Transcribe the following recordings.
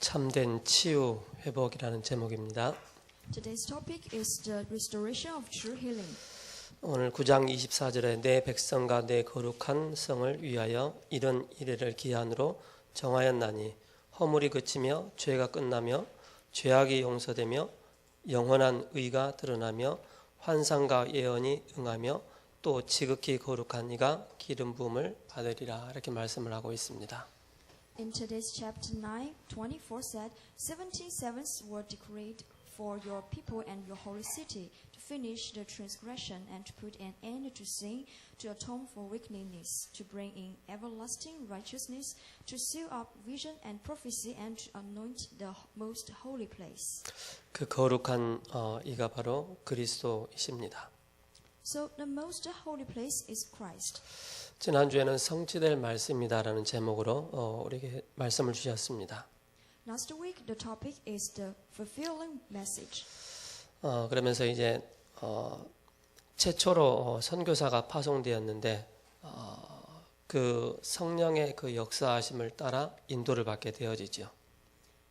참된 치유 회복이라는 제목입니다. Today's topic is the restoration of true healing. 오늘 9장 24절에 내 백성과 내 거룩한 성을 위하여 이런 이래를 기한으로 정하였나니 허물이 그치며 죄가 끝나며 죄악이 용서되며 영원한 의가 드러나며 환상과 예언이 응하며 또 지극히 거룩한 이가 기름 부음을 받으리라 이렇게 말씀을 하고 있습니다. In today's chapter 9:24 said, 77s were decreed for your people and your holy city, to finish the transgression and to put an end to sin, to atone for wickedness, to bring in everlasting righteousness, to seal up vision and prophecy, and to anoint the most holy place. 그 거룩한 이가 바로 그리스도이십니다. So the most holy place is Christ. 지난주에는 성취될 말씀이다라는 제목으로 우리에게 말씀을 주셨습니다. Last week the topic is the fulfilling message. 그러면서 이제 최초로 선교사가 파송되었는데 그 성령의 그 역사하심을 따라 인도를 받게 되어지죠.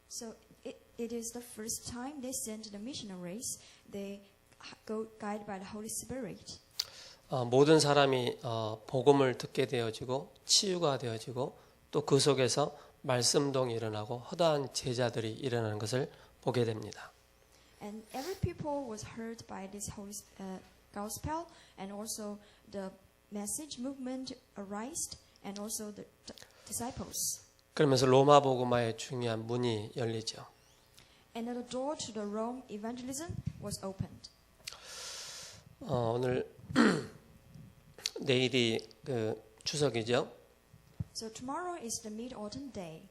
So it is the first time they sent the missionaries. They go guided by the Holy Spirit. 모든 사람이 복음을 듣게 되어지고 치유가 되어지고 또 그 속에서 말씀동이 일어나고 허다한 제자들이 일어나는 것을 보게 됩니다. And every people was heard by this holy gospel, and also the message movement arose, and also the disciples. 그러면서 로마 복음화의 중요한 문이 열리죠. And the door to the Rome evangelism was opened. 오늘 내일이 그 추석이죠. So tomorrow is the Mid-Autumn Day.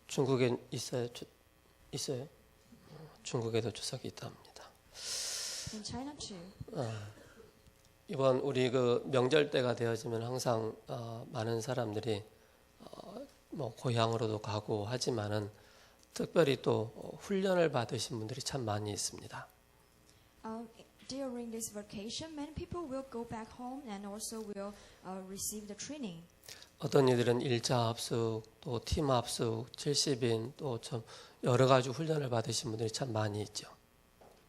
중국에 있어요? 중국에도 추석이 있답니다. In China too. 이번 우리 그 명절 때가 되어지면 항상 많은 사람들이 뭐 고향으로도 가고 하지만은 특별히 또 훈련을 받으신 분들이 참 많이 있습니다. During this vacation, many people will go back home and also will receive the training. 어떤 이들은 1차 합숙, 또 팀 합숙, 70인, 또 좀 여러 가지 훈련을 받으신 분들이 참 많이 있죠.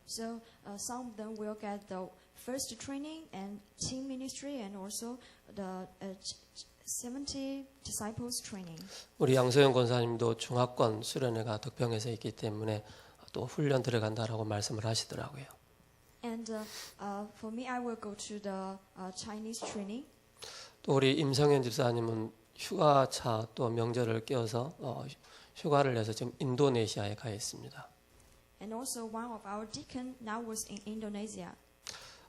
So some of them will get the first training and team ministry, and also the 70 disciples training. 우리 양소영 권사님도 중화권 수련회가 덕평에서 있기 때문에 또 훈련 들어간다라고 말씀을 하시더라고요. And for me, I will go to the Chinese training. 또 우리 임성현 집사님은 휴가차 또 명절을 껴서 휴가를 내서 지금 인도네시아에 가 있습니다. And also one of our deacon now was in Indonesia.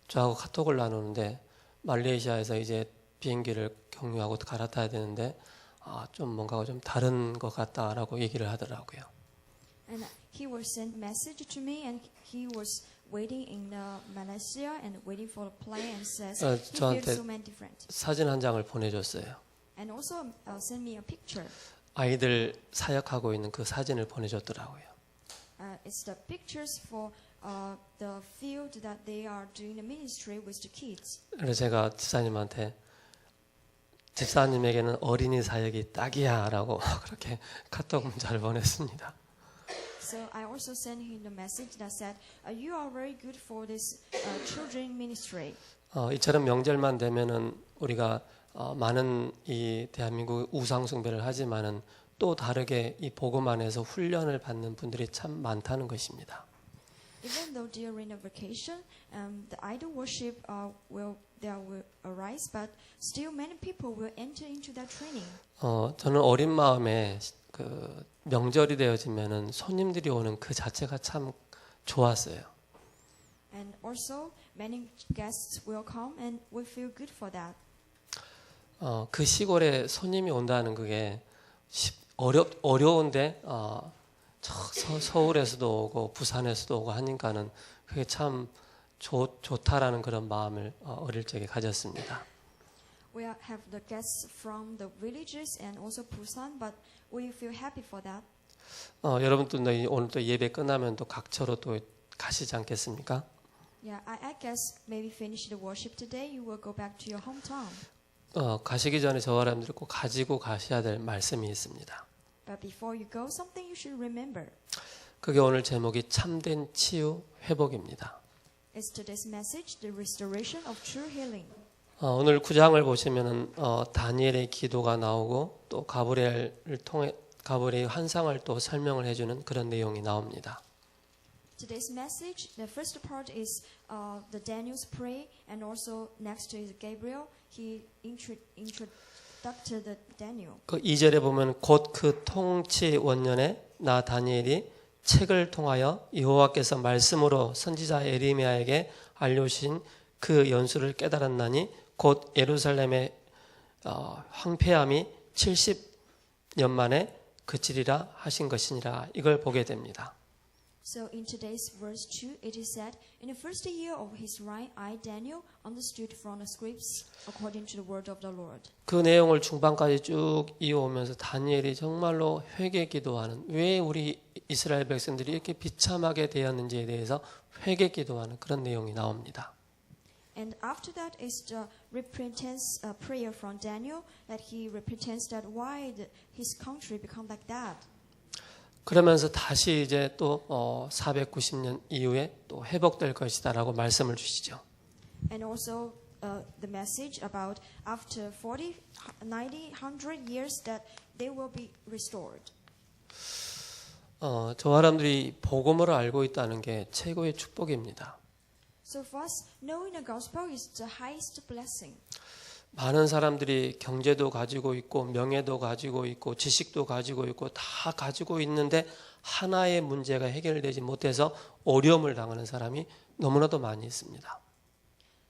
저하고 카톡을 나누는데 말레이시아에서 이제 비행기를 경유하고 갈아타야 되는데 좀 뭔가 좀 다른 것 같다라고 얘기를 하더라고요. And he will send message to me, and he was waiting in Malaysia and waiting for the plane, and says he feels so many different. 사진 한 장을 보내줬어요. And also send me a picture. 아이들 사역하고 있는 그 사진을 보내줬더라고요. It's the pictures for the field that they are doing the ministry with the kids. 그래서 제가 집사님한테 집사님에게는 어린이 사역이 딱이야라고 그렇게 카톡 문자를 보냈습니다. So I also sent him the message that said, "You are very good for this children ministry." 이처럼 명절만 되면은 우리가 많은 이 대한민국 우상 숭배를 하지만은 또 다르게 이 복음 안에서 훈련을 받는 분들이 참 많다는 것입니다. Even though during the vacation, the idol worship will arise, but still many people will enter into that training. 저는 어린 마음에 그 명절이 되어지면은 손님들이 오는 그 자체가 참 좋았어요. And also many guests will come, and we feel good for that. 그 시골에 손님이 온다는 그게 어려운데 서울에서도 오고 부산에서도 오고 하니까는 그게 참 좋다라는 그런 마음을 어릴 적에 가졌습니다. We have the guests from the villages and also Busan, but we feel happy for that. 여러분도 오늘 또 예배 끝나면 또 각처로 또 가시지 않겠습니까? Yeah, I guess maybe finish the worship today. You will go back to your hometown. 가시기 전에 저와 여러분들이 꼭 가지고 가셔야 될 말씀이 있습니다. But before you go, something you should remember. 그게 오늘 제목이 참된 치유 회복입니다. It's today's message, the restoration of true healing. 오늘 9장을 보시면은 다니엘의 기도가 나오고 또 가브리엘을 통해 가브리엘의 환상을 또 설명을 해주는 그런 내용이 나옵니다. Today's message, the first part is the Daniel's prayer, and also next is Gabriel. He introduced the Daniel. 그 2절에 보면 곧 그 통치 원년에 나 다니엘이 책을 통하여 여호와께서 말씀으로 선지자 에레미야에게 알려주신 그 연수를 깨달았나니 곧 예루살렘의 황폐함이 70년 만에 그치리라 하신 것이니라. 이걸 보게 됩니다. So in today's verse 2, it is said, in the first year of his reign, I, Daniel, understood from the scripts according to the word of the Lord. 그 내용을 중반까지 쭉 이어오면서 다니엘이 정말로 회개 기도하는, 왜 우리 이스라엘 백성들이 이렇게 비참하게 되었는지에 대해서 회개 기도하는 그런 내용이 나옵니다. And after that is the repentance prayer from Daniel, that he repents that why his country become like that. 그러면서 다시 이제 또 490년 이후에 또 회복될 것이다라고 말씀을 주시죠. And also the message about after 40, 90, 100 years that they will be restored. 저 사람들이 복음을 알고 있다는 게 최고의 축복입니다. So for us, knowing the gospel is the highest blessing. 많은 사람들이 경제도 가지고 있고 명예도 가지고 있고 지식도 가지고 있고 다 가지고 있는데 하나의 문제가 해결되지 못해서 어려움을 당하는 사람이 너무나도 많이 있습니다.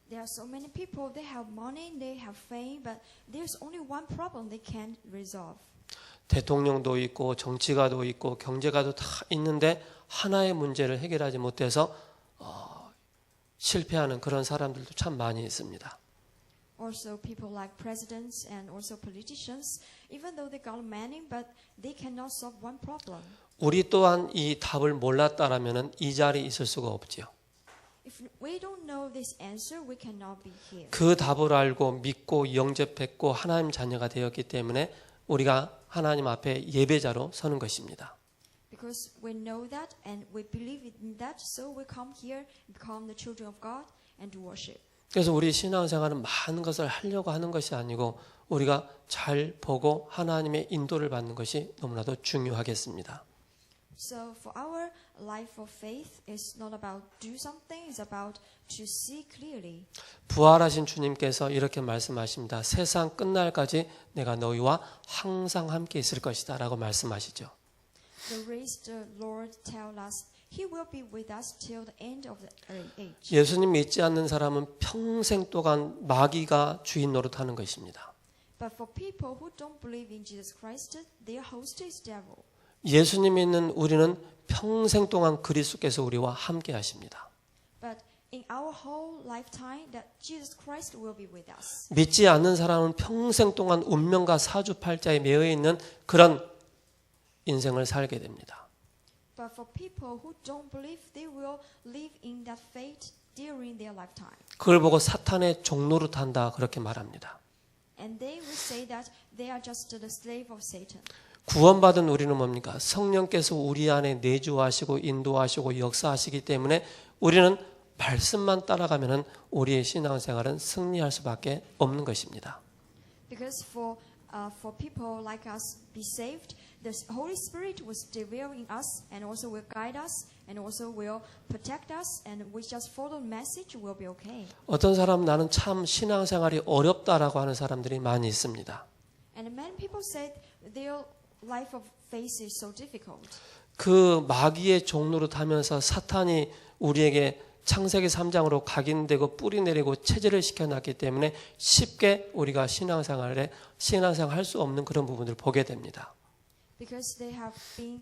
There are so many people, they have money, they have fame, but there's only one problem they can't resolve. 대통령도 있고 정치가도 있고 경제가도 다 있는데 하나의 문제를 해결하지 못해서 실패하는 그런 사람들도 참 많이 있습니다. Also people like presidents and also politicians, even though they got many, but they cannot solve one problem. 우리 또한 이 답을 몰랐다라면은 이 자리에 있을 수가 없지요. If we don't know this answer, we cannot be here. 그 답을 알고 믿고 영접했고 하나님 자녀가 되었기 때문에 우리가 하나님 앞에 예배자로 서는 것입니다. Because we know that and we believe in that, so we come here, become the children of God, and to worship. 그래서 우리 신앙생활은 많은 것을 하려고 하는 것이 아니고 우리가 잘 보고 하나님의 인도를 받는 것이 너무나도 중요하겠습니다. So for our life of faith, it's not about do something, it's about to see clearly. 부활하신 주님께서 이렇게 말씀하십니다. 세상 끝날까지 내가 너희와 항상 함께 있을 것이다 라고 말씀하시죠. The raised Lord tell us He will be with us till the end of the age. 예수님 믿지 않는 사람은 평생 동안 마귀가 주인 노릇하는 것입니다. But for people who don't believe in Jesus Christ, their host is devil. 예수님 믿는 우리는 평생 동안 그리스도께서 우리와 함께 하십니다. But in our whole lifetime, that Jesus Christ will be with us. 믿지 않는 사람은 평생 동안 운명과 사주팔자에 매여 있는 그런 인생을 살게 됩니다. But for people who don't believe, they will live in that fate during their lifetime. 그걸 보고 사탄의 종노릇한다 그렇게 말합니다. And they will say that they are just the slave of Satan. 구원받은 우리는 뭡니까? 성령께서 우리 안에 내주하시고 인도하시고 역사하시기 때문에 우리는 말씀만 따라가면은 우리의 신앙생활은 승리할 수밖에 없는 것입니다. Because for people like us be saved, the Holy Spirit will dwell in us and also will guide us and also will protect us, and we just follow the message, will be okay. 어떤 사람 나는 참 신앙생활이 어렵다라고 하는 사람들이 많이 있습니다. And many people said their life of faith is so difficult. 그 마귀의 종로를 하면서 사탄이 우리에게 창세기 3장으로 각인되고 뿌리내리고 체질을 시켜놨기 때문에 쉽게 우리가 신앙생활 할 수 없는 그런 부분들을 보게 됩니다. Because they have been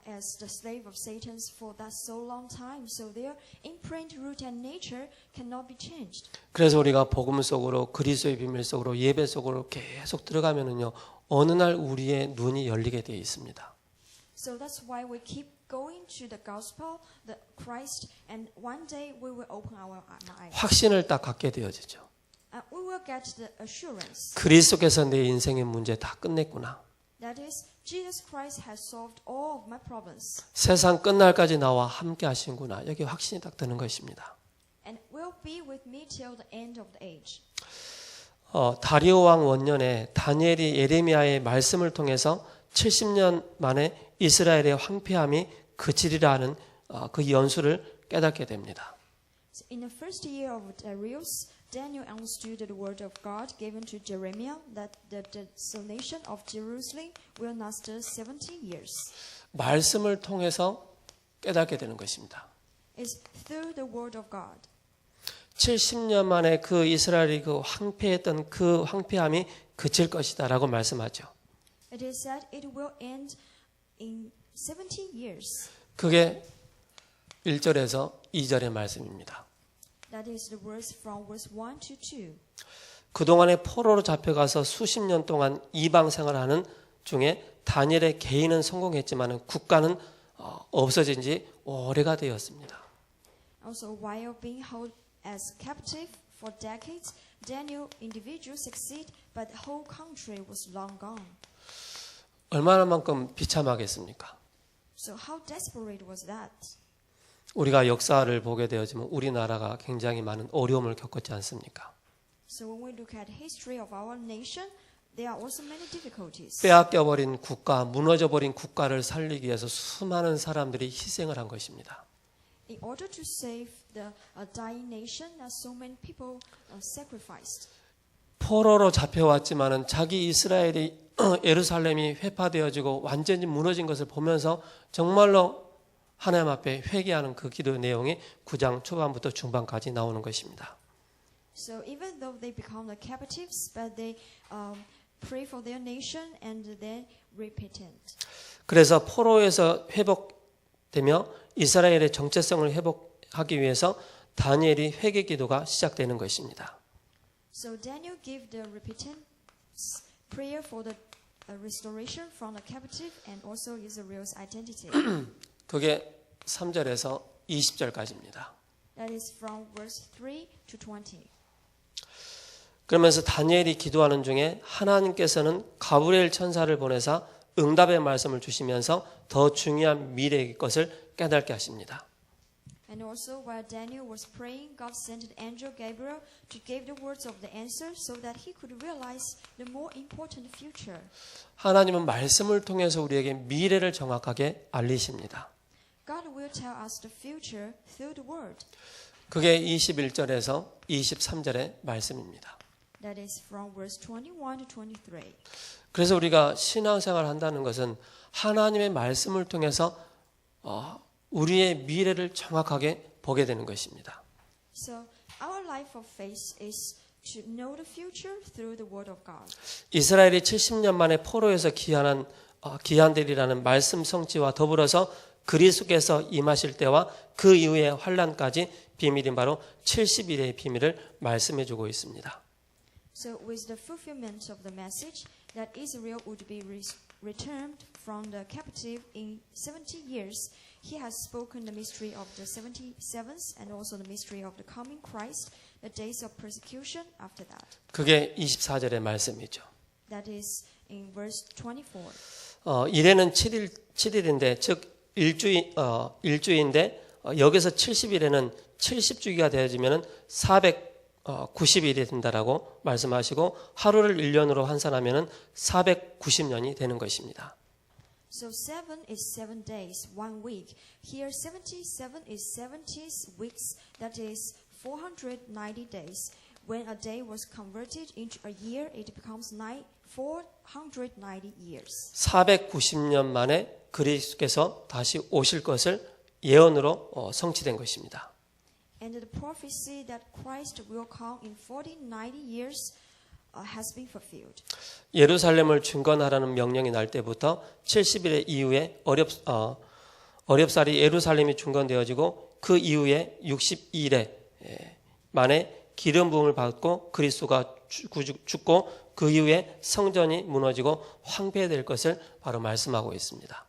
as the slave of Satan for that so long time, so their imprint, root, and nature cannot be changed. 그래서 우리가 복음 속으로 그리스도의 비밀 속으로 예배 속으로 계속 들어가면은요 어느 날 우리의 눈이 열리게 되어 있습니다. So that's why we keep going to the gospel, the Christ, and one day we will open our eyes. 확신을 딱 갖게 되어지죠. We will get the assurance. 그리스도께서 내 인생의 문제 다 끝냈구나. That is, Jesus Christ has solved all of my problems 세상 끝날까지 나와 함께 하시는구나. 여기 확신이 딱 드는 것입니다. and will be with me till the end of the age. 다리오 왕 원년에 다니엘이 예레미야의 말씀을 통해서 70년 만에 이스라엘의 황폐함이 그치리라 하는 그 연수를 깨닫게 됩니다. So in the first year of Darius, Daniel understood the word of God given to Jeremiah that the desolation of Jerusalem will last 70 years. 말씀을 통해서 깨닫게 되는 것입니다. It's through the word of God. 70년 만에 그 이스라엘이 그 황폐했던 그 황폐함이 그칠 것이다라고 말씀하죠. It is said it will end in 70 years. 그게 1절에서 2절의 말씀입니다. That is the verse from verse 1 to 2. 그동안에 포로로 잡혀가서 수십 년 동안 이방 생활하는 중에 다니엘의 개인은 성공했지만 국가는 없어진 지 오래가 되었습니다. Also, while being held as captive for decades, Daniel individual succeed, but the whole country was long gone. 얼마나만큼 비참하겠습니까? So how desperate was that? 우리가 역사를 보게 되어지면 우리나라가 굉장히 많은 어려움을 겪었지 않습니까? So when we look at history of our nation, there are also many difficulties. 빼앗겨버린 국가, 무너져버린 국가를 살리기 위해서 수많은 사람들이 희생을 한 것입니다. In order to save the dying nation, so many people sacrificed. 포로로 잡혀왔지만은 자기 이스라엘이 예루살렘이 회파되어지고 완전히 무너진 것을 보면서 정말로 하나님 앞에 회개하는 그 기도 내용이 9장 초반부터 중반까지 나오는 것입니다. So even though they become the captives, but they pray for their nation and then repentant. 그래서 포로에서 회복되며 이스라엘의 정체성을 회복하기 위해서 다니엘이 회개 기도가 시작되는 것입니다. So Daniel gave the repentance prayer for the restoration from the captive and also Israel's identity. 그게 3절에서 20절까지입니다. That is from verse 3 to 20. 그러면서 다니엘이 기도하는 중에 하나님께서는 가브리엘 천사를 보내사 응답의 말씀을 주시면서 더 중요한 미래의 것을 깨닫게 하십니다. And also while Daniel was praying, God sent an angel Gabriel to give the words of the answer so that he could realize the more important future. 하나님은 말씀을 통해서 우리에게 미래를 정확하게 알리십니다. God will tell us the future through the word. 그게 21절에서 23절의 말씀입니다. That is from verse 21 to 23. 그래서 우리가 신앙생활을 한다는 것은 하나님의 말씀을 통해서 우리의 미래를 정확하게 보게 되는 것입니다. So our life of faith is to know the future through the word of God. 이스라엘이 70년 만에 포로에서 귀환되리라는 말씀 성취와 더불어서 그리스도께서 임하실 때와 그 이후의 환난까지 비밀인 바로 70일의 비밀을 말씀해 주고 있습니다. So with the fulfillment of the message that Israel would be returned from the captive in 70 years, he has spoken the mystery of the 77th and also the mystery of the coming Christ, the days of persecution after that. 그게 24절의 말씀이죠. That is in verse 24. 일에는 7일인데 즉 일주인데 여기서 70일에는 70주기가 되어지면은 490일이 된다라고 말씀하시고 하루를 1년으로 환산하면은 490년이 되는 것입니다. So 7 is 7 days, 1 week. Here 77 is 70 weeks, that is 490 days. When a day was converted into a year, it becomes 490 years. 490년 만에 그리스도께서 다시 오실 것을 예언으로 성취된 것입니다. And the prophecy that Christ will come in 90 years has been fulfilled. 예루살렘을 중건하라는 명령이 날 때부터 70일 이후에 어렵사리 예루살렘이 중건되어지고 그 이후에 62일에 만에 기름 부음을 받고 그리스도가 죽고 그 이후에 성전이 무너지고 황폐될 것을 바로 말씀하고 있습니다.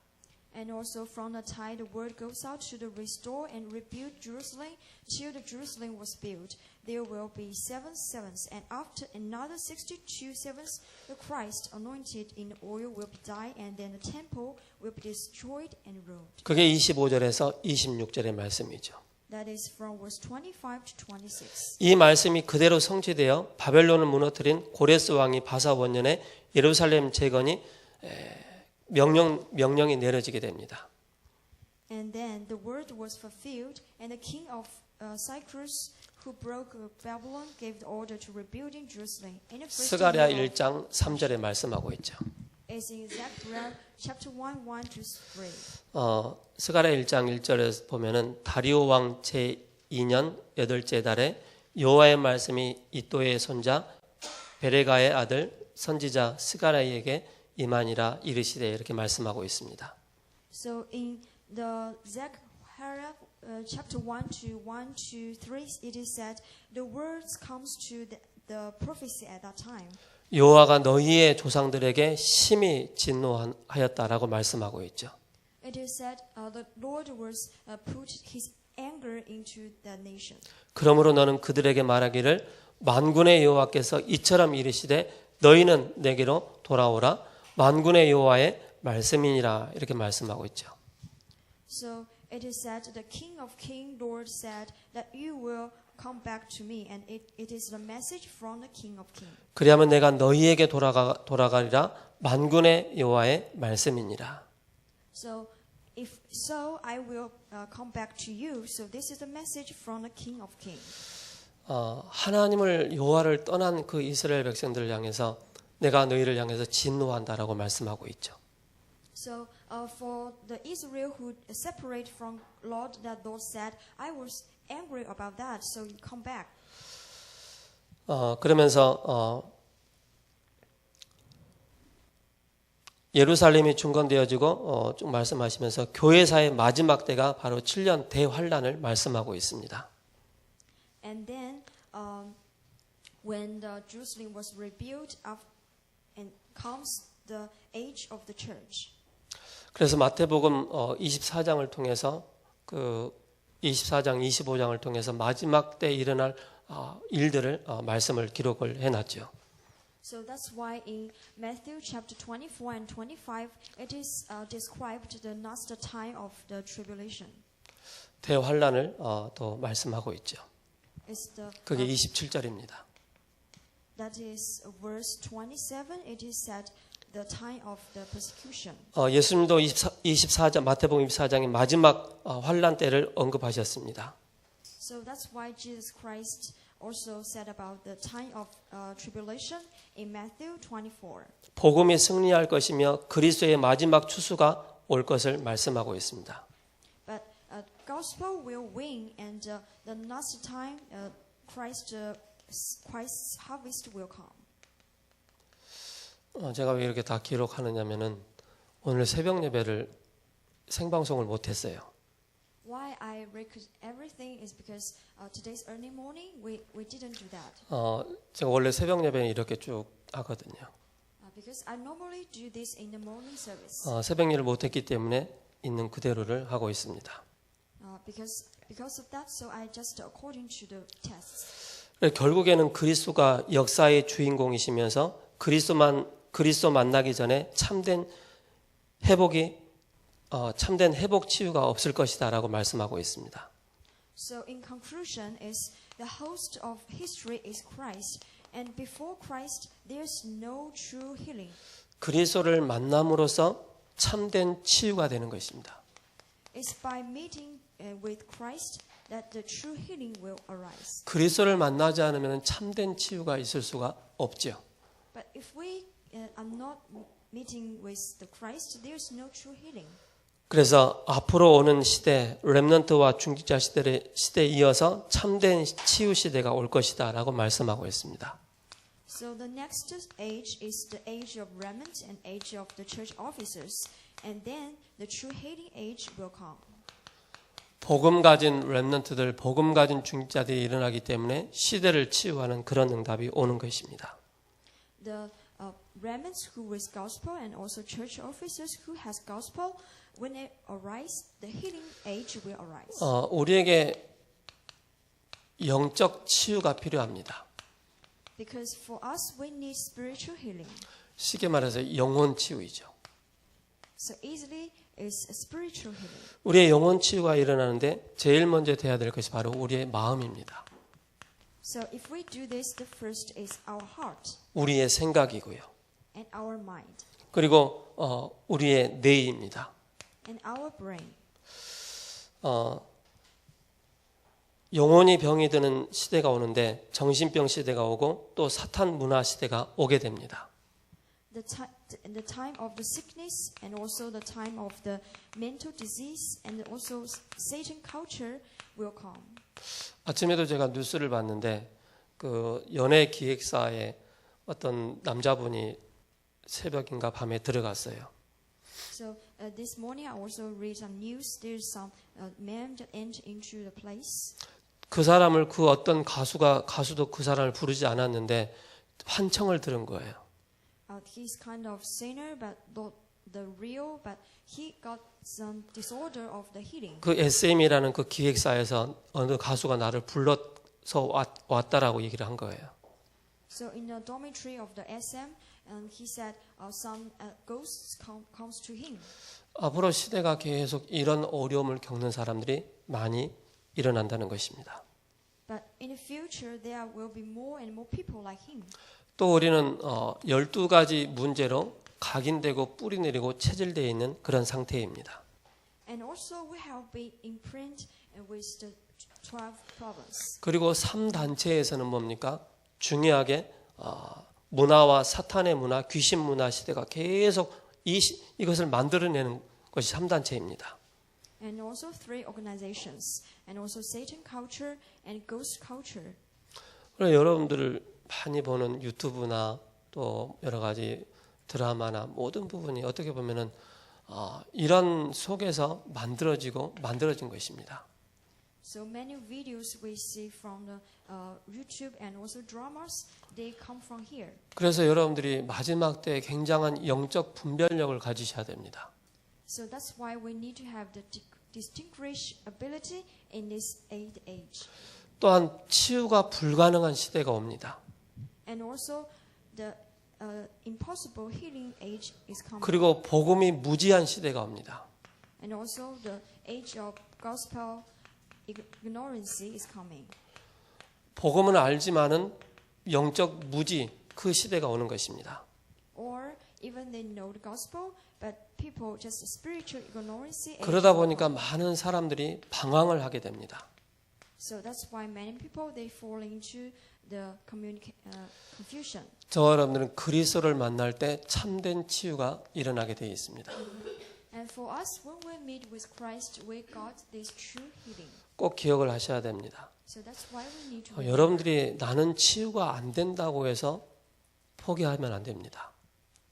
And also from the time the word goes out to the restore and rebuild Jerusalem till the Jerusalem was built, there will be 7 sevens, and after another 62 sevens, the Christ anointed in oil will die, and then the temple will be destroyed and ruined. 그게 25절에서 26절의 말씀이죠. That is from verse 25 to 26. 이 말씀이 그대로 성취되어 바벨론을 무너뜨린 고레스 왕이 바사 원년에 예루살렘 재건이 명령이 내려지게 됩니다. And then the word was fulfilled, and the king of Cyprus, who broke Babylon, gave the order to rebuilding Jerusalem. In the first 스가랴 year of 1장 3절에 말씀하고 있죠. is in Zechariah chapter 1, 1 to 3. 스가랴 1장 1절에서 보면은 다리오 왕 제2년 8째 달에 여호와의 말씀이 이도의 손자 베레가의 아들 선지자 스가랴에게 이만이라 이르시되 이렇게 말씀하고 있습니다. So in the Zechariah chapter 1 to 3, it is said, the words comes to the prophecy at that time. 여호와가 너희의 조상들에게 심히 진노하였다라고 말씀하고 있죠. It is said, the Lord was put his anger into the nation. 그러므로 너는 그들에게 말하기를 만군의 여호와께서 이처럼 이르시되 너희는 내게로 돌아오라 만군의 여호와의 말씀이니라 이렇게 말씀하고 있죠. So it is said, the King of Kings, Lord said that you will come back to me, and it is the message from the King of Kings. 그리하면 내가 너희에게 돌아가리라 만군의 여호와의 말씀이니라. So if so, I will come back to you. So this is the message from the King of Kings. 하나님을 여호와를 떠난 그 이스라엘 백성들을 향해서 내가 너희를 향해서 진노한다라고 말씀하고 있죠. So for the Israel who separate from Lord, that Lord said, I was angry about that. So you come back. 그러면서 예루살렘이 중건되어지고 쭉 말씀하시면서 교회사의 마지막 때가 바로 7년 대환란을 말씀하고 있습니다. And then when the Jerusalem was rebuilt, and comes the age of the church. 그래서 마태복음 24장을 통해서 그 24장, 25장을 통해서 마지막 때 일어날 일들을 말씀을 기록을 해놨죠. So that's why in Matthew chapter 24 and 25, it is described the last time of the tribulation. 대환란을 또 말씀하고 있죠. It's the 그게 27절입니다. that is verse 27. It is said the time of the persecution. 예수님도 24장 마태복음 24장의 마지막 환란 때를 언급하셨습니다. So that's why Jesus Christ also said about the time of tribulation in Matthew 24. 복음이 승리할 것이며 그리스도의 마지막 추수가 올 것을 말씀하고 있습니다. But gospel will win, and the last time Christ's harvest will come. 제가 왜 이렇게 다 기록하느냐면은 오늘 새벽 예배를 생방송을 못했어요. Why I record everything is because today's early morning we didn't do that. 제가 원래 새벽 예배는 이렇게 쭉 하거든요. Because I normally do this in the morning service. 새벽 예를 못했기 때문에 있는 그대로를 하고 있습니다. Because of that, so I just according to the tests. 결국에는 그리스도가 역사의 주인공이시면서 그리스도 만나기 전에 참된 회복 치유가 없을 것이다라고 말씀하고 있습니다. So in conclusion, is the host of history is Christ, and before Christ, there's no true healing. 그리스도를 만남으로써 참된 치유가 되는 것입니다. It's by meeting with Christ that the true healing will arise. 그리스도를 만나지 않으면 참된 치유가 있을 수가 없죠. But if we are not meeting with the Christ, there's no true healing. 그래서 앞으로 오는 시대, 렘넌트와 중직자 시대에 이어서 참된 치유 시대가 올 것이다라고 말씀하고 있습니다. So the next age is the age of remnant and age of the church officers, and then the true healing age will come. 복음 가진 렘넌트들, 복음 가진 중직자들이 일어나기 때문에 시대를 치유하는 그런 응답이 오는 것입니다. remnants who with gospel and also church officers who has gospel, when it arise, the healing age will arise. 우리에게 영적 치유가 필요합니다. Because for us, we need spiritual healing. 쉽게 말해서 영혼 치유이죠. So easily is a spiritual healing. 우리의 영혼 치유가 일어나는데 제일 먼저 돼야 될 것이 바로 우리의 마음입니다. So if we do this, the first is our heart 우리의 생각이고요. and our mind 그리고 우리의 뇌입니다. and our brain. 영혼이 병이 드는 시대가 오는데 정신병 시대가 오고 또 사탄 문화 시대가 오게 됩니다. The time of the sickness and also the time of the mental disease and also Satan culture will come. 아침에도 제가 뉴스를 봤는데 그 연예 기획사에 어떤 남자분이 새벽인가 밤에 들어갔어요. So this morning I also read some news. There's some man that entered into the place. 그 사람을 그 어떤 가수도 그 사람을 부르지 않았는데 환청을 들은 거예요. He's kind of singer, but not the real. But he got some disorder of the healing. 그 SM이라는 그 기획사에서 어느 가수가 나를 불러서 왔다라고 얘기를 한 거예요. So in the dormitory of the SM, and he said some ghosts comes to him. 앞으로 시대가 계속 이런 어려움을 겪는 사람들이 많이 일어난다는 것입니다. But in the future, there will be more and more people like him. 또 우리는 12가지 문제로 각인되고 뿌리 내리고 체질되어 있는 그런 상태입니다. And also we have been imprinted with the 12 problems. 그리고 3단체에서는 뭡니까? 중요하게 문화와 사탄의 문화, 귀신 문화 시대가 계속 이것을 만들어내는 것이 3단체입니다. And also 3 organizations, and also Satan culture and ghost culture. 그래서 여러분들을 많이 보는 유튜브나 또 여러 가지 드라마나 모든 부분이 어떻게 보면은 이런 속에서 만들어진 것입니다. So many videos we see from the YouTube and also dramas, they come from here. 그래서 여러분들이 마지막 때에 굉장한 영적 분별력을 가지셔야 됩니다. So that's why we need to have the distinguish ability in this age. 또한 치유가 불가능한 시대가 옵니다. And also the impossible healing age is coming. 그리고 복음이 무지한 시대가 옵니다. And also the age of gospel ignorance is coming. 복음은 알지만은 영적 무지 그 시대가 오는 것입니다. Or even they know the gospel, but people just spiritual ignorance. 그러다 보니까 많은 사람들이 방황을 하게 됩니다. So that's why many people they fall into the confusion. 저와 여러분들은 그리스도를 만날 때 참된 치유가 일어나게 되어 있습니다. And for us, when we meet with Christ, we got this true healing. 꼭 기억을 하셔야 됩니다. So that's why we need to. 여러분들이 나는 치유가 안 된다고 해서 포기하면 안 됩니다.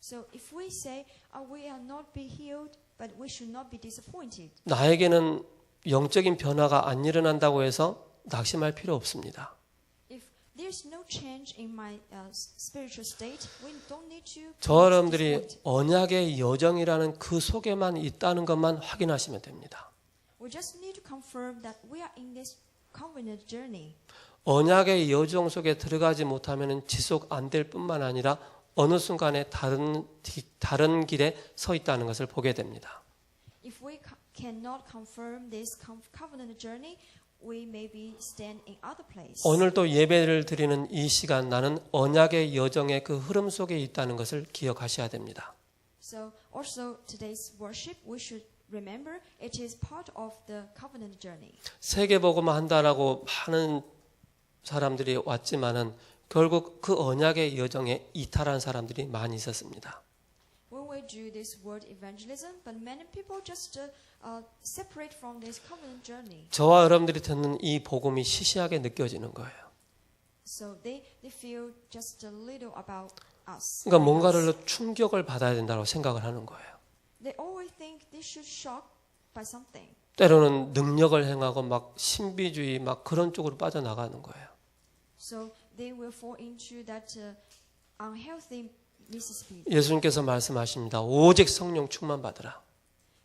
So if we say we are not be healed, but we should not be disappointed. 나에게는 영적인 변화가 안 일어난다고 해서 낙심할 필요 없습니다. If there's no change in my spiritual state, we don't need to. 저 여러분들이 언약의 여정이라는 그 속에만 있다는 것만 확인하시면 됩니다. We just need to confirm that we are in this covenant journey. 언약의 여정 속에 들어가지 못하면 지속 안 될 뿐만 아니라 어느 순간에 다른 길에 서 있다는 것을 보게 됩니다. If we cannot confirm this covenant journey, we maybe stand in other place. 오늘 또 예배를 드리는 이 시간 나는 언약의 여정의 그 흐름 속에 있다는 것을 기억하셔야 됩니다. So also today's worship, we should remember it is part of the covenant journey. 세계복음화 한다라고 많은 사람들이 왔지만은 결국 그 언약의 여정에 이탈한 사람들이 많이 있었습니다. When we do this word evangelism, but many people just separate from this covenant journey. 저와 여러분들이 듣는 이 복음이 시시하게 느껴지는 거예요. So they feel just a little about us. 그러니까 뭔가를 충격을 받아야 된다고 생각을 하는 거예요. They always think they should shock by something. 때로는 능력을 행하고 막 신비주의 막 그런 쪽으로 빠져나가는 거예요. So they will fall into that unhealthy misses people. 예수님께서 말씀하십니다. 오직 성령 충만 받으라.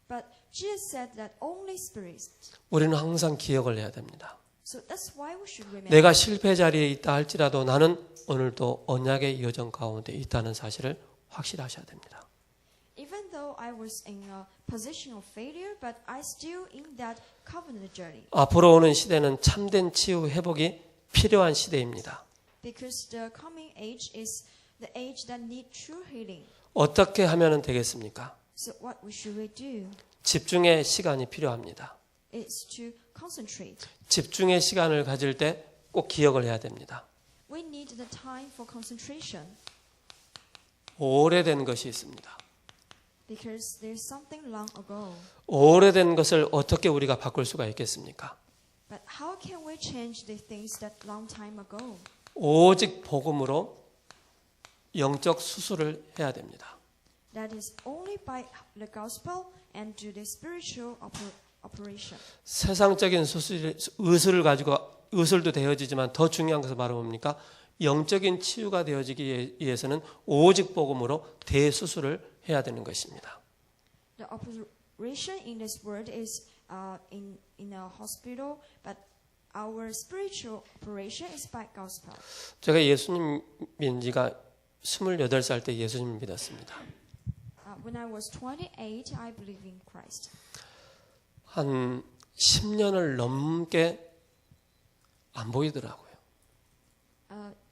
But Jesus said that only spirits. 우리는 항상 기억을 해야 됩니다. So that's why we should remember. 내가 실패 자리에 있다 할지라도 나는 오늘도 언약의 여정 가운데 있다는 사실을 확실하셔야 됩니다. Even though I was in a position of failure, but I still in that covenant journey. 앞으로 오는 시대는 참된 치유 회복이 필요한 시대입니다. Because the coming age is the age that need true healing. 어떻게 하면 되겠습니까? So what should we do? 집중의 시간이 필요합니다. It's to concentrate. 집중의 시간을 가질 때 꼭 기억을 해야 됩니다. We need the time for concentration. 오래된 것이 있습니다. Because there's something long ago. 오래된 것을 어떻게 우리가 바꿀 수가 있겠습니까? But how can we change the things that long time ago? 오직 복음으로 영적 수술을 해야 됩니다. That is only by the gospel and do the spiritual operation. 세상적인 의술을 가지고 의술도 되어지지만 더 중요한 것은 바로 뭡니까? 영적인 치유가 되어지기 위해서는 오직 복음으로 대수술을 해야 되는 것입니다. The operation in this world is in a hospital, but our spiritual operation is by gospel. 제가 예수님 믿은 지가 28살 때 예수님을 믿었습니다. When I was 28, I believed in Christ. 한 10년을 넘게 안 보이더라고요.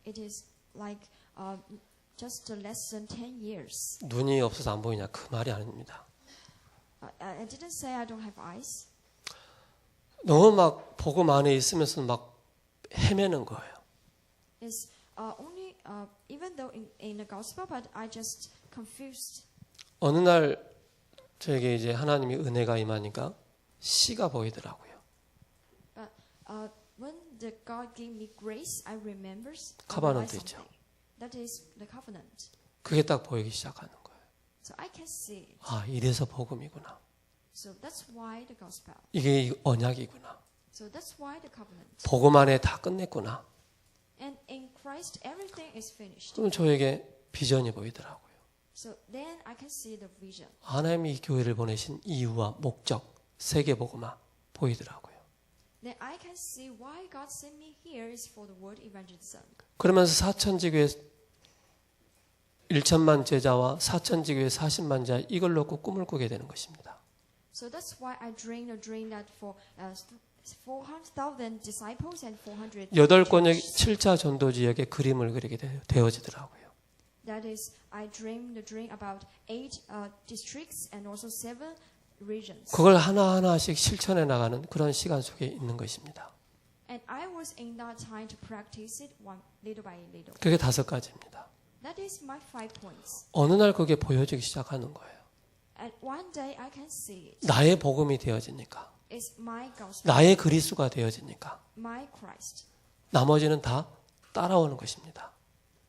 It is like just less than 10 years. 눈이 없어서 안 보이냐 그 말이 아닙니다. I didn't say I don't have eyes. 너무 막 복음 안에 있으면서 막 헤매는 거예요. It's only even though in the gospel, but I just confused. 어느 날 저에게 이제 하나님의 은혜가 임하니까 씨가 보이더라고요. When the God gave me grace, I remember 카바넌트 있죠. That is the covenant. 그게 딱 보이기 시작하는 거예요. So I can see it. 아, 이래서 복음이구나. So that's why the gospel. 이게 언약이구나. So that's why the covenant. 복음 안에 다 끝냈구나. And in Christ, everything is finished. 그럼 저에게 비전이 보이더라고요. So then I can see the vision. 하나님이 이 교회를 보내신 이유와 목적, 세계 복음화 보이더라고요. Then I can see why God sent me here is for the word evangelism. 그러면서 사천지교회 1천만 제자와 사천지교회 40만 자 이걸 놓고 꿈을 꾸게 되는 것입니다. So that's why I dreamed a dream that for 400,000 disciples and 400 8권역 churches. 7차 전도 지역에 그림을 그리게 되어지더라고요. That is, I dreamed the dream about 8 districts and also 7 regions. 그걸 하나하나씩 실천해 나가는 그런 시간 속에 있는 것입니다. And I was in that time to practice it one little by little. 그게 5가지입니다. That is my 5 points. 어느 날 그게 보여지기 시작하는 거예요. And one day I can see it. 나의 복음이 되어지니까, It's my gospel, 나의 그리스도가 되어지니까 my Christ. 나머지는 다 따라오는 것입니다.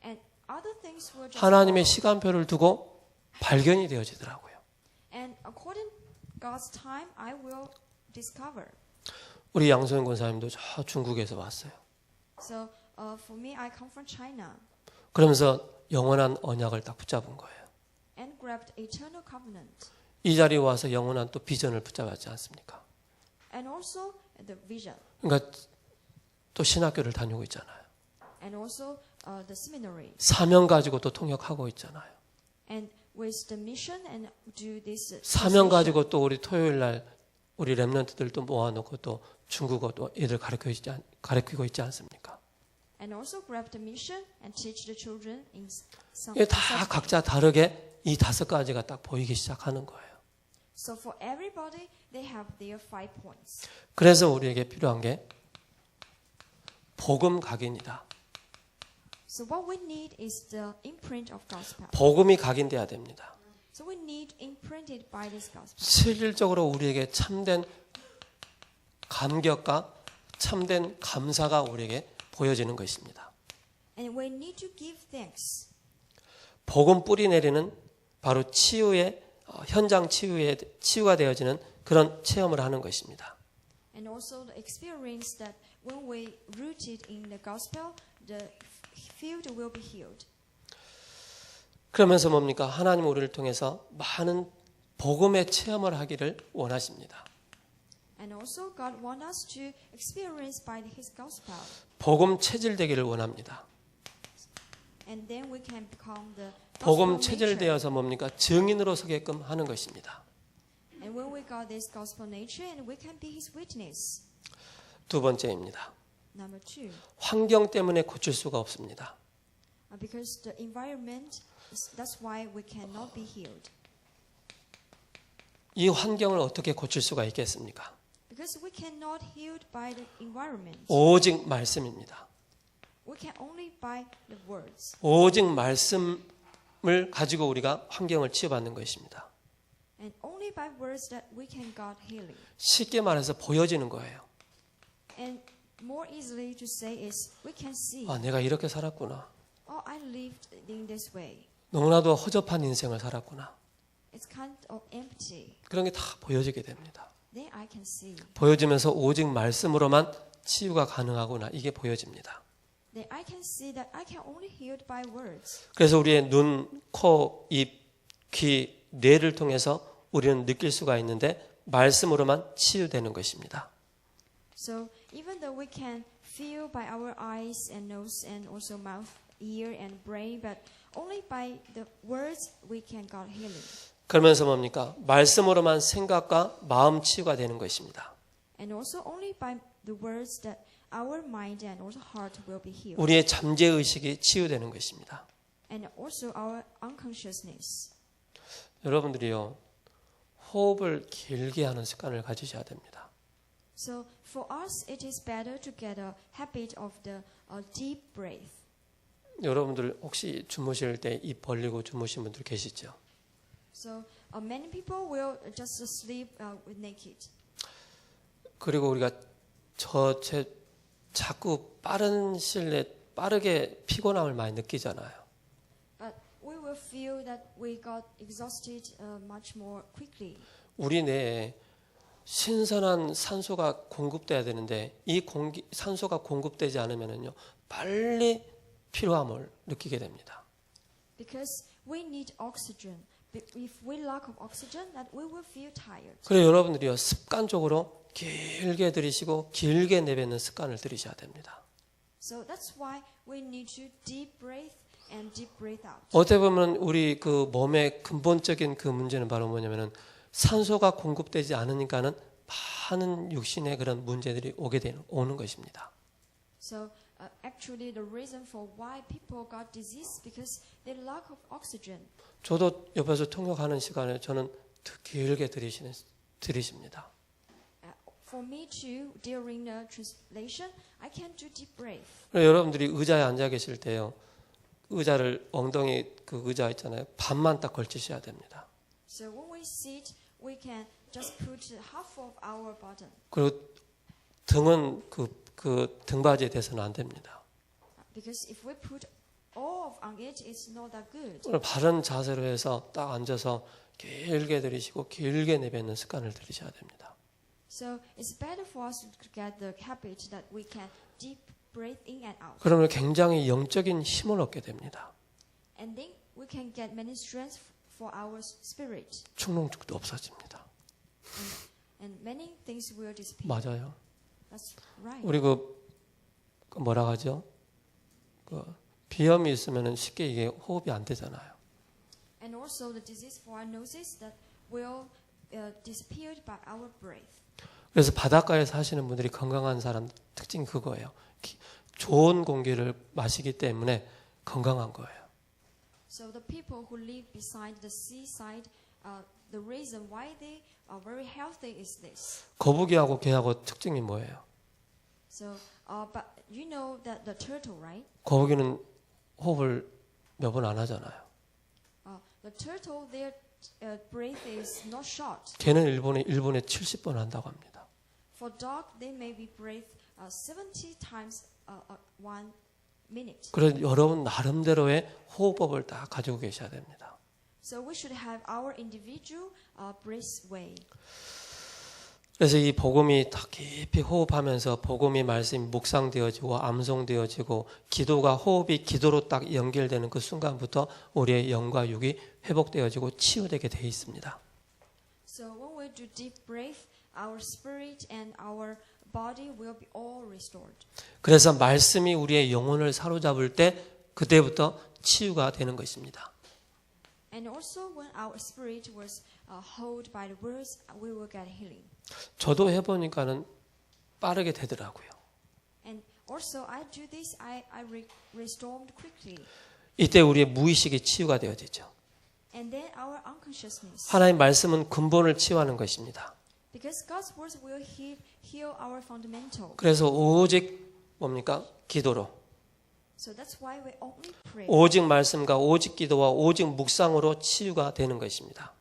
And other things will just 하나님의 follow. 시간표를 두고 발견이 되어지더라고요. And according God's time, I will discover. 우리 양소영 권사님도 저 중국에서 왔어요. So for me, I come from China 그러면서 영원한 언약을 딱 붙잡은 거예요. and grabbed eternal covenant. 이 자리에 와서 영원한 또 비전을 붙잡았지 않습니까? And also the vision. 그러니까 또 신학교를 다니고 있잖아요. And also the seminary. 사명 가지고 또 통역하고 있잖아요. And with the mission and do this. 사명 translation. 가지고 또 우리 토요일 날 우리 렘넌트들 또 모아놓고 또 중국어 또 애들 가르치고 있지 않습니까? And also grab the mission and teach the children in some. 이게 다 각자 다르게 이 5가지가 딱 보이기 시작하는 거예요. So for everybody, they have their 5 points. 그래서 우리에게 필요한 게 복음 각인이다. So what we need is the imprint of gospel. 복음이 각인돼야 됩니다. So we need imprinted by this gospel. 실질적으로 우리에게 참된 감격과 참된 감사가 우리에게 보여지는 것입니다. And we need to give thanks. 복음 뿌리 내리는 바로 치유의 현장 치유가 되어지는 그런 체험을 하는 것입니다. And also the experience that when we rooted in the gospel, the field will be healed. 그러면서 뭡니까? 하나님 우리를 통해서 많은 복음의 체험을 하기를 원하십니다. And also God wants us to experience by His gospel. 복음 체질되기를 원합니다. And then we can become the 복음 gospel nature. 체질되어서 뭡니까? 증인으로 서게끔 하는 것입니다. And when we got this gospel nature, and we can be His witness. 두 번째입니다. Number 2, 환경 때문에 고칠 수가 없습니다. because the environment, that's why we cannot be healed. 이 환경을 어떻게 고칠 수가 있겠습니까? Because we cannot healed by the environment. 오직 말씀입니다. We can only by the words. 오직 말씀을 가지고 우리가 환경을 치유받는 것입니다. And only by words that we can get healing. 쉽게 말해서 보여지는 거예요. And more easily to say is we can see. 아, 내가 이렇게 살았구나. Oh, I lived in this way. 너무나도 허접한 인생을 살았구나. It's kind of empty. 그런 게 다 보여지게 됩니다. Then I can see. 보여지면서 오직 말씀으로만 치유가 가능하구나. 이게 보여집니다. Then I can see that I can only healed by words. 그래서 우리의 눈, 코, 입, 귀, 뇌를 통해서 우리는 느낄 수가 있는데 말씀으로만 치유되는 것입니다. So even though we can feel by our eyes and nose and also mouth, ear and brain, but only by the words we can get healing. 그러면서 뭡니까? 말씀으로만 생각과 마음 치유가 되는 것입니다. And also only by the words that our mind and also heart will be healed. 우리의 잠재의식이 치유되는 것입니다. And also our unconsciousness. 여러분들이요, 호흡을 길게 하는 습관을 가지셔야 됩니다. So for us, it is better to get a habit of the deep breath. 여러분들 혹시 주무실 때 입 벌리고 주무신 분들 계시죠? So many people will just sleep with naked. 그리고 우리가 자꾸 빠른 시일 내에 빠르게 피곤함을 많이 느끼잖아요. But we will feel that we got exhausted much more quickly. 우리 뇌에 신선한 산소가 공급돼야 되는데 이 산소가 공급되지 않으면요 빨리 피로함을 느끼게 됩니다. Because we need oxygen. If we lack of oxygen, that we will feel tired. 그래서 여러분들이요 습관적으로 길게 들이쉬고 길게 내뱉는 습관을 들이셔야 됩니다. So that's why we need to deep breath and deep breath out. 어떻게 보면 우리 그 몸의 근본적인 그 문제는 바로 뭐냐면은 산소가 공급되지 않으니까는 많은 육신의 그런 문제들이 오는 것입니다. So actually the reason for why people got disease because they lack of oxygen. 저도 옆에서 통역하는 시간에 저는 길게 들이십니다. For me too, during the translation, I can do deep breath. 여러분들이 의자에 앉아 계실 때요, 의자를 엉덩이 그 의자 있잖아요, 반만 딱 걸치셔야 됩니다. So when we sit, we can just put half of our bottom. 그리고 등은 그 등받이에 대서는 안 됩니다. Because if we put all of on it, it's not that good. 오늘 바른 자세로 해서 딱 앉아서 길게 들이쉬고 길게 내뱉는 습관을 들이셔야 됩니다. So it's better for us to get the habit that we can deep breathe in and out. 그러면 굉장히 영적인 힘을 얻게 됩니다. And then we can get many strengths for our spirit. 충농축도 없어집니다. And many things will disappear. 맞아요. That's right. 우리 그 뭐라 하죠? 그 비염이 있으면 쉽게 이게 호흡이 안 되잖아요. And also the disease for our noses that will disappear by our breath. 그래서 바닷가에 사시는 분들이 건강한 사람 특징이 그거예요. 좋은 공기를 마시기 때문에 건강한 거예요. So the people who live beside the seaside, the reason why they are very healthy is this. 거북이하고 개하고 특징이 뭐예요? So, but you know that the turtle, right? 거북이는 호흡을 몇 번 안 하잖아요. The turtle, their breath is not short. 개는 일본에 70번 한다고 합니다. For dog, they maybe breathe 70 times 1 minute. 그래서 여러분 나름대로의 호흡법을 다 가지고 계셔야 됩니다. So we should have our individual breath way. 그래서 이 복음이 다 깊이 호흡하면서 복음이 말씀이 묵상되어지고 암송되어지고 기도가 호흡이 기도로 딱 연결되는 그 순간부터 우리의 영과 육이 회복되어지고 치유되게 돼 있습니다. So when we do deep breath, our spirit and our body will be all restored. 그래서 말씀이 우리의 영혼을 사로잡을 때 그때부터 치유가 되는 것입니다. And also when our spirit was held by the words, we will get healing. 저도 해보니까는 빠르게 되더라고요. And also I do this, I restored quickly. 이때 우리의 무의식이 치유가 되어지죠. And then our unconsciousness. 하나님 말씀은 근본을 치유하는 것입니다. Because God's words will heal our fundamental. 그래서 오직 뭡니까? 기도로. So that's why we only pray. 오직 말씀과 오직 기도와 오직 묵상으로 치유가 되는 것입니다.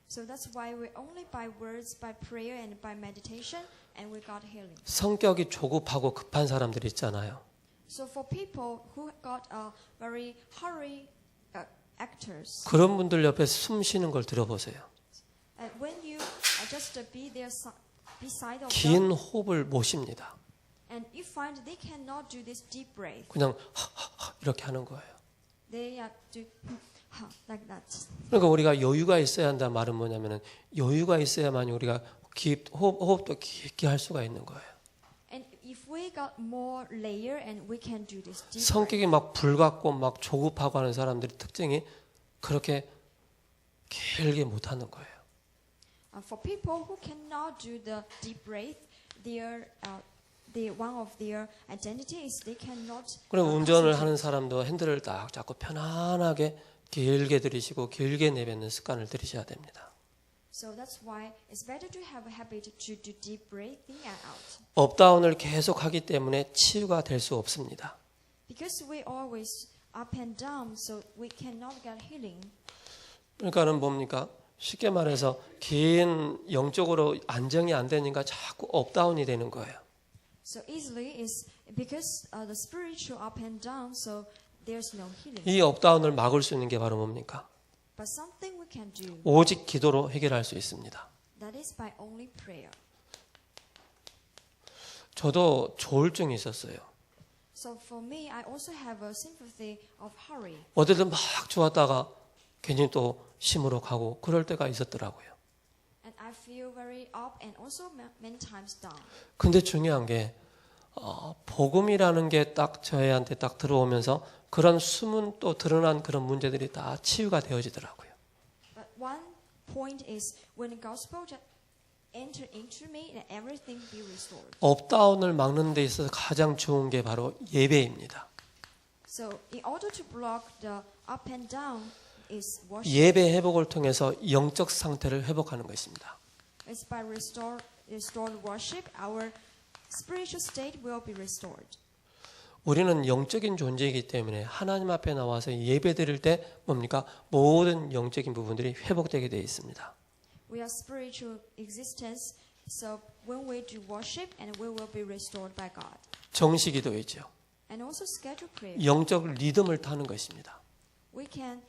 So that's why we only by words, by prayer and by meditation and we got healing. 성격이 조급하고 급한 사람들 있잖아요. So for people who got very hurry actors, 그런 분들 옆에 숨 쉬는 걸 들어보세요. when you just be there beside of 긴 them, 호흡을 못 쉽니다. and you find they cannot do this deep breath, 그냥 이렇게 하는 거예요. they do like that. 그러니까 우리가 여유가 있어야 한다는 말은 뭐냐면은 여유가 있어야만 우리가 호흡도 깊게 할 수가 있는 거예요. And if we got more layer and we can do this deep breath. 성격이 막 불같고 막 조급하고 하는 사람들의 특징이 그렇게 길게 못 하는 거예요. For people who cannot do the deep breath, one of their identity is they cannot. 그럼 운전을 하는 사람도 핸들을 딱 잡고 편안하게 길게 들이쉬고 길게 내뱉는 습관을 들이셔야 됩니다. So that's why it's better to have a habit to do deep breathing and out. 업다운을 계속 하기 때문에 치유가 될 수 없습니다. Because we always up and down, so we cannot get healing. 그러니까는 뭡니까? 쉽게 말해서 긴 영적으로 안정이 안 되니까 자꾸 업다운이 되는 거예요. So easily is because the spiritual up and down, so there's no healing. 이 업다운을 막을 수 있는 게 바로 뭡니까? But something we can do, 오직 기도로 해결할 수 있습니다. that is by only prayer. 저도 조울증이 있었어요. So for me, I also have a sympathy of hurry. 어디든 막 좋았다가 괜히 또 심으로 가고 그럴 때가 있었더라고요. And I feel very up and also many times down. 근데 중요한 게 복음이라는 게 딱 저희한테 딱 들어오면서 그런 숨은 또 드러난 그런 문제들이 다 치유가 되어지더라고요. But one point is when the gospel enter into me and everything be restored. 업다운을 막는 데 있어서 가장 좋은 게 바로 예배입니다. So in order to block the up and down is worship. 예배 회복을 통해서 영적 상태를 회복하는 것입니다. It's by restored worship, our spiritual state will be restored. 우리는 영적인 존재이기 때문에 하나님 앞에 나와서 예배 드릴 때 뭡니까? 모든 영적인 부분들이 회복되게 되어 있습니다. We are spiritual existence, so when we do worship, and we will be restored by God. 정식기도이죠. And also schedule prayer. 영적 리듬을 타는 것입니다. We can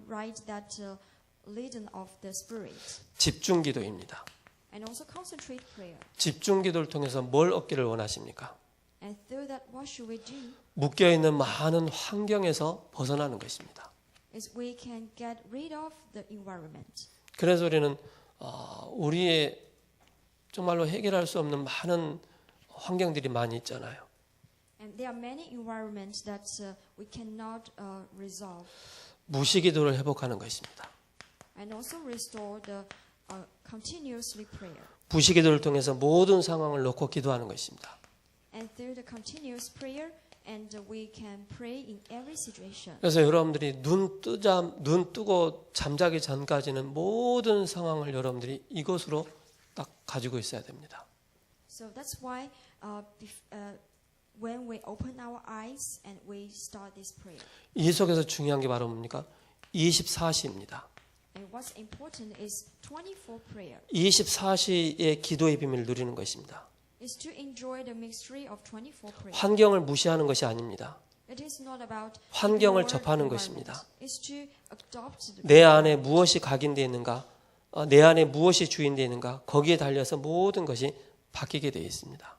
write that leading of the spirit, 집중기도입니다. and also concentrate prayer. 집중기도를 통해서 뭘 얻기를 원하십니까? And through that, what should we do? 묶여 있는 많은 환경에서 벗어나는 것입니다. Is we can get rid of the environment. 그래서 우리는 우리의 정말로 해결할 수 없는 많은 환경들이 많이 있잖아요. And there are many environments that we cannot resolve. 무시기도를 회복하는 것입니다. And also restore the continuously prayer. 무시기도를 통해서 모든 상황을 놓고 기도하는 것입니다. And through the continuous prayer, and we can pray in every situation. 그래서 여러분들이 눈 뜨고 잠자기 전까지는 모든 상황을 여러분들이 이것으로 딱 가지고 있어야 됩니다. So that's why when we open our eyes and we start this prayer. 이 속에서 중요한 게 바로 뭡니까? 24시입니다. And what's important is 24 prayer. 24시의 기도의 비밀을 누리는 것입니다. Is to enjoy the mystery of 24 prayer. 환경을 무시하는 것이 아닙니다. It is not about 환경을 ignore 접하는 environment. 것입니다. It's to adopt the 내 안에 무엇이 각인되어 있는가? 내 안에 무엇이 주인되는가 거기에 달려서 모든 것이 바뀌게 되어 있습니다.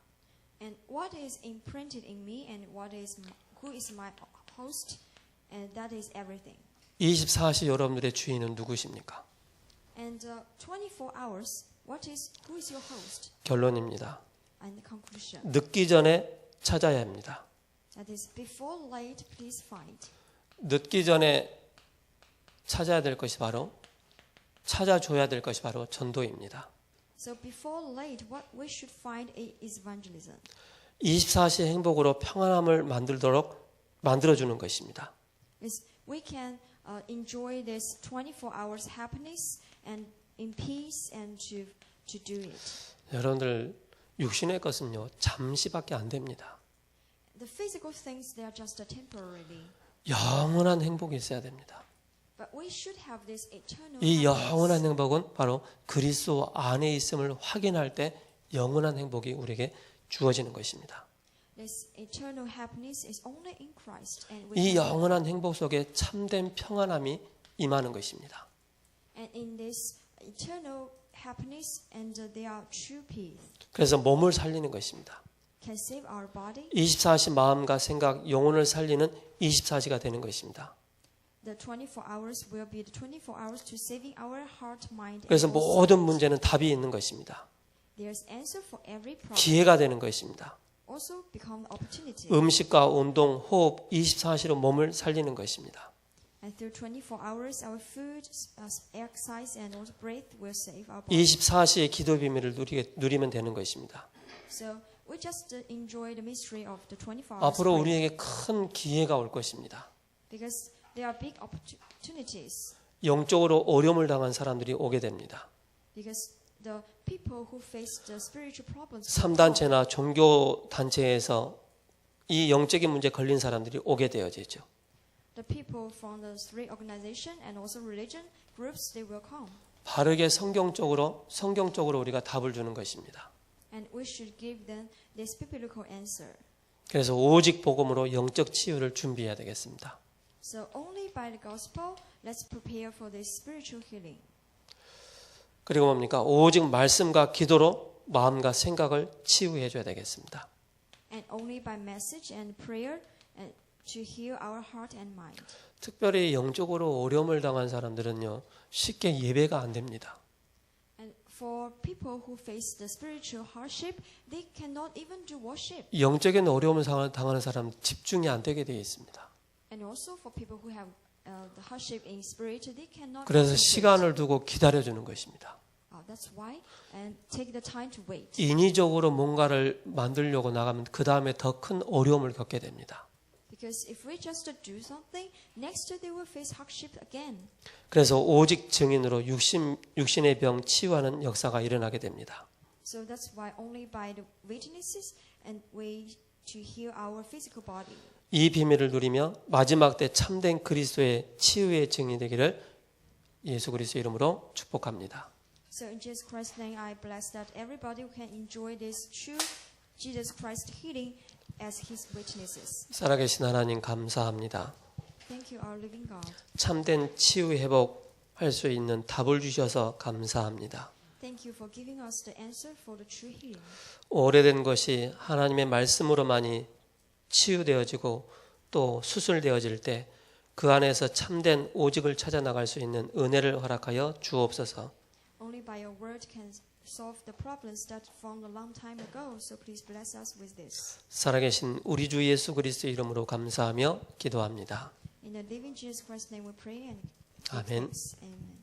And what is imprinted in me and who is my host, and that is everything. 24시 여러분들의 주인은 누구십니까? And 24 hours, who is your host? 결론입니다. And the conclusion. 늦기 전에 찾아야 합니다. That is before late, please find. 늦기 전에 찾아야 될 것이 바로 찾아줘야 될 것이 바로 전도입니다. So before late, what we should find is evangelism. 24시 행복으로 평안함을 만들어주는 것입니다. Is we can enjoy this 24 hours happiness and in peace and to do it. 여러분들 육신의 것은요 잠시밖에 안 됩니다. The physical things they are just temporarily. 영원한 행복이 있어야 됩니다. But we should have this eternal. 이 happiness. 영원한 행복은 바로 그리스도 안에 있음을 확인할 때 영원한 행복이 우리에게 주어지는 것입니다. This eternal happiness is only in Christ, and 이 영원한 행복 속에 참된 평안함이 임하는 것입니다. and in this eternal happiness, and there are true peace. 그래서 몸을 살리는 것입니다. Can save our body. 24시 마음과 생각, 영혼을 살리는 24시가 되는 것입니다. The 24 hours will be the 24 hours to saving our heart, mind. 그래서 and also 모든 문제는 답이 있는 것입니다. there's answer for every problem. 기회가 되는 것입니다. Also become opportunity. 음식과 운동, 호흡 24시로 몸을 살리는 것입니다. And through 24 hours, our food, exercise, and also breath will save our body. 24시의 기도 비밀을 누리면 되는 것입니다. So we just enjoy the mystery of the 24 hours. 앞으로 prayer. 우리에게 큰 기회가 올 것입니다. Because there are big opportunities. 영적으로 어려움을 당한 사람들이 오게 됩니다. Because the people who face the spiritual problems. 3단체나 종교 단체에서 이 영적인 문제 걸린 사람들이 오게 되어지죠. The people from the three organization and also religion groups, they will come. 바르게 성경적으로 우리가 답을 주는 것입니다. And we should give them this biblical answer. 그래서 오직 복음으로 영적 치유를 준비해야 되겠습니다. So only by the gospel, let's prepare for this spiritual healing. 그리고 뭡니까? 오직 말씀과 기도로 마음과 생각을 치유해 줘야 되겠습니다. And only by message and prayer and to heal our heart and mind. 특별히 영적으로 어려움을 당한 사람들은요, 쉽게 예배가 안 됩니다. And for people who face the spiritual hardship, they cannot even do worship. 영적인 어려움을 당하는 사람은 집중이 안 되게 되어 있습니다. And also for people who have the hardship in spirit, they cannot. 그래서 concentrate. 시간을 두고 기다려주는 것입니다. That's why, and take the time to wait. 인위적으로 뭔가를 만들려고 나가면 그 다음에 더 큰 어려움을 겪게 됩니다. Because if we just do something, next they will face hardship again. 그래서 오직 증인으로 육신의 병 치유하는 역사가 일어나게 됩니다. So that's why only by the witnesses and way to heal our physical body. 이 비밀을 누리며 마지막 때 참된 그리스도의 치유의 증인이 되기를 예수 그리스도 이름으로 축복합니다. So in Jesus Christ's name, I bless that everybody can enjoy this true Jesus Christ healing as His witnesses. 살아계신 하나님 감사합니다. Thank you, our living God. 참된 치유 회복할 수 있는 답을 주셔서 감사합니다. Thank you for giving us the answer for the true healing. 오래된 것이 하나님의 말씀으로만이 치유되어지고 또 수술되어질 때 그 안에서 참된 오직을 찾아 나갈 수 있는 은혜를 허락하여 주옵소서. Only by your word can solve the problems that from a long time ago. So please bless us with this. 살아계신 우리 주 예수 그리스도 이름으로 감사하며 기도합니다. In the living Jesus Christ's name we pray and give 아멘. thanks. Amen.